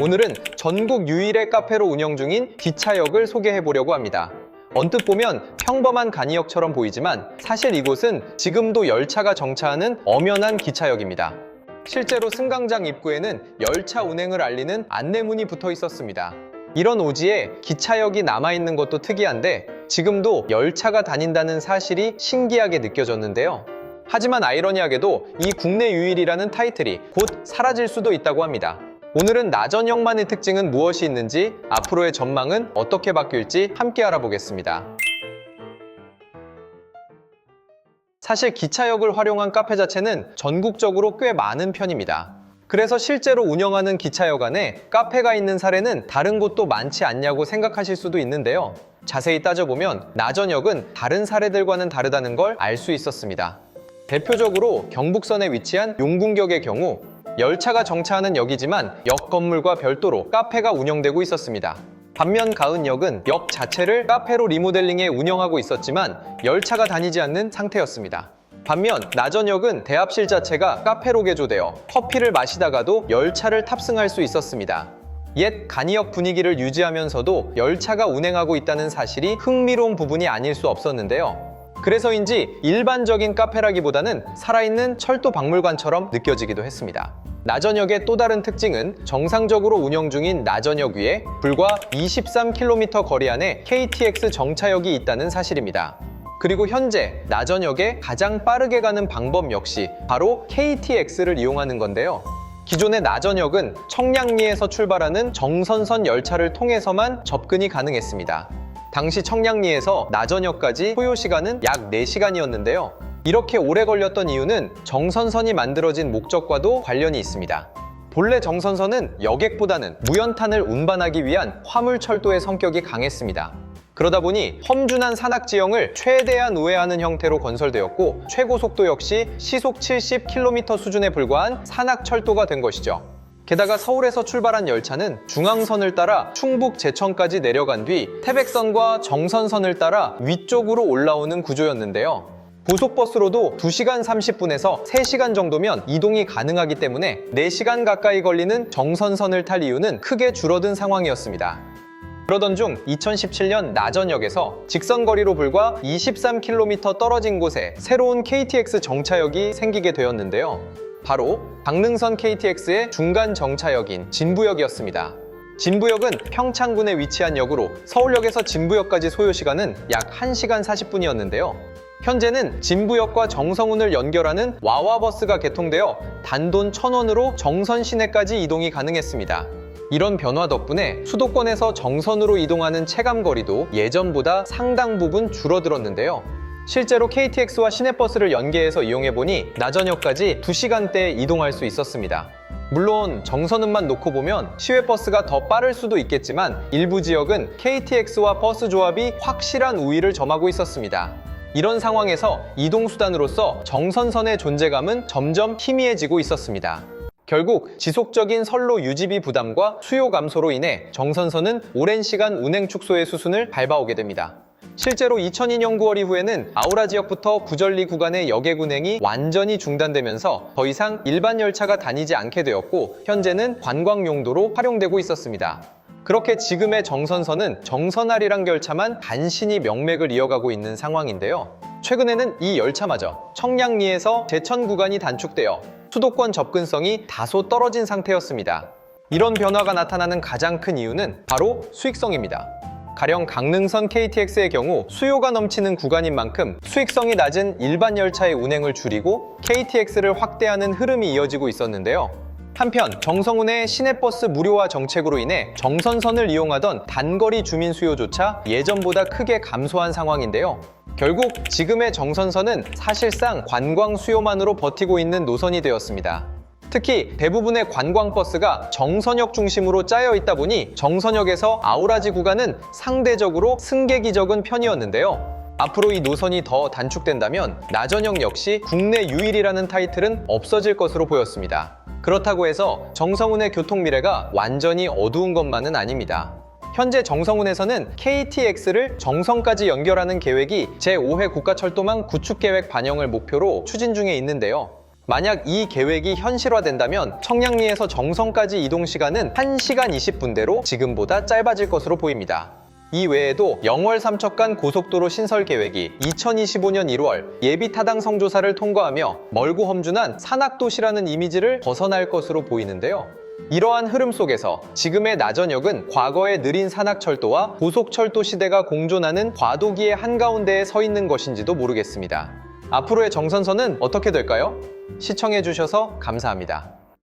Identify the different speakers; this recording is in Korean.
Speaker 1: 오늘은 전국 유일의 카페로 운영 중인 기차역을 소개해 보려고 합니다. 언뜻 보면 평범한 간이역처럼 보이지만 사실 이곳은 지금도 열차가 정차하는 엄연한 기차역입니다. 실제로 승강장 입구에는 열차 운행을 알리는 안내문이 붙어 있었습니다. 이런 오지에 기차역이 남아있는 것도 특이한데 지금도 열차가 다닌다는 사실이 신기하게 느껴졌는데요. 하지만 아이러니하게도 이 국내 유일이라는 타이틀이 곧 사라질 수도 있다고 합니다. 오늘은 나전역만의 특징은 무엇이 있는지, 앞으로의 전망은 어떻게 바뀔지 함께 알아보겠습니다. 사실 기차역을 활용한 카페 자체는 전국적으로 꽤 많은 편입니다. 그래서 실제로 운영하는 기차역 안에 카페가 있는 사례는 다른 곳도 많지 않냐고 생각하실 수도 있는데요. 자세히 따져보면 나전역은 다른 사례들과는 다르다는 걸 알 수 있었습니다. 대표적으로 경북선에 위치한 용궁역의 경우 열차가 정차하는 역이지만 역 건물과 별도로 카페가 운영되고 있었습니다. 반면 가은역은 역 자체를 카페로 리모델링해 운영하고 있었지만 열차가 다니지 않는 상태였습니다. 반면 나전역은 대합실 자체가 카페로 개조되어 커피를 마시다가도 열차를 탑승할 수 있었습니다. 옛 간이역 분위기를 유지하면서도 열차가 운행하고 있다는 사실이 흥미로운 부분이 아닐 수 없었는데요. 그래서인지 일반적인 카페라기보다는 살아있는 철도 박물관처럼 느껴지기도 했습니다. 나전역의 또 다른 특징은 정상적으로 운영 중인 나전역 위에 불과 23km 거리 안에 KTX 정차역이 있다는 사실입니다. 그리고 현재 나전역에 가장 빠르게 가는 방법 역시 바로 KTX를 이용하는 건데요. 기존의 나전역은 청량리에서 출발하는 정선선 열차를 통해서만 접근이 가능했습니다. 당시 청량리에서 나전역까지 소요시간은 약 4시간이었는데요. 이렇게 오래 걸렸던 이유는 정선선이 만들어진 목적과도 관련이 있습니다. 본래 정선선은 여객보다는 무연탄을 운반하기 위한 화물철도의 성격이 강했습니다. 그러다 보니 험준한 산악지형을 최대한 우회하는 형태로 건설되었고 최고 속도 역시 시속 70km 수준에 불과한 산악철도가 된 것이죠. 게다가 서울에서 출발한 열차는 중앙선을 따라 충북 제천까지 내려간 뒤 태백선과 정선선을 따라 위쪽으로 올라오는 구조였는데요. 고속버스로도 2시간 30분에서 3시간 정도면 이동이 가능하기 때문에 4시간 가까이 걸리는 정선선을 탈 이유는 크게 줄어든 상황이었습니다. 그러던 중 2017년 나전역에서 직선거리로 불과 23km 떨어진 곳에 새로운 KTX 정차역이 생기게 되었는데요. 바로 강릉선 KTX의 중간 정차역인 진부역이었습니다. 진부역은 평창군에 위치한 역으로 서울역에서 진부역까지 소요시간은 약 1시간 40분이었는데요. 현재는 진부역과 정성운을 연결하는 와와버스가 개통되어 단돈 1,000원으로 정선 시내까지 이동이 가능했습니다. 이런 변화 덕분에 수도권에서 정선으로 이동하는 체감거리도 예전보다 상당 부분 줄어들었는데요. 실제로 KTX와 시내버스를 연계해서 이용해보니 나전역까지 2시간대에 이동할 수 있었습니다. 물론 정선운만 놓고 보면 시외버스가 더 빠를 수도 있겠지만 일부 지역은 KTX와 버스 조합이 확실한 우위를 점하고 있었습니다. 이런 상황에서 이동수단으로서 정선선의 존재감은 점점 희미해지고 있었습니다. 결국 지속적인 선로 유지비 부담과 수요 감소로 인해 정선선은 오랜 시간 운행 축소의 수순을 밟아오게 됩니다. 실제로 2002년 9월 이후에는 아우라 지역부터 구절리 구간의 여객 운행이 완전히 중단되면서 더 이상 일반 열차가 다니지 않게 되었고 현재는 관광 용도로 활용되고 있었습니다. 그렇게 지금의 정선선은 정선아리랑 열차만 간신히 명맥을 이어가고 있는 상황인데요. 최근에는 이 열차마저 청량리에서 제천 구간이 단축되어 수도권 접근성이 다소 떨어진 상태였습니다. 이런 변화가 나타나는 가장 큰 이유는 바로 수익성입니다. 가령 강릉선 KTX의 경우 수요가 넘치는 구간인 만큼 수익성이 낮은 일반 열차의 운행을 줄이고 KTX를 확대하는 흐름이 이어지고 있었는데요. 한편 정성운의 시내버스 무료화 정책으로 인해 정선선을 이용하던 단거리 주민 수요조차 예전보다 크게 감소한 상황인데요. 결국 지금의 정선선은 사실상 관광 수요만으로 버티고 있는 노선이 되었습니다. 특히 대부분의 관광버스가 정선역 중심으로 짜여 있다 보니 정선역에서 아우라지 구간은 상대적으로 승객이 적은 편이었는데요. 앞으로 이 노선이 더 단축된다면 나전역 역시 국내 유일이라는 타이틀은 없어질 것으로 보였습니다. 그렇다고 해서 정성운의 교통 미래가 완전히 어두운 것만은 아닙니다. 현재 정성운에서는 KTX를 정성까지 연결하는 계획이 제5회 국가철도망 구축계획 반영을 목표로 추진 중에 있는데요. 만약 이 계획이 현실화된다면 청량리에서 정성까지 이동 시간은 1시간 20분대로 지금보다 짧아질 것으로 보입니다. 이 외에도 영월 삼척간 고속도로 신설 계획이 2025년 1월 예비 타당 성조사를 통과하며 멀고 험준한 산악도시라는 이미지를 벗어날 것으로 보이는데요. 이러한 흐름 속에서 지금의 나전역은 과거의 느린 산악철도와 고속철도 시대가 공존하는 과도기의 한가운데에 서 있는 것인지도 모르겠습니다. 앞으로의 정선선은 어떻게 될까요? 시청해주셔서 감사합니다.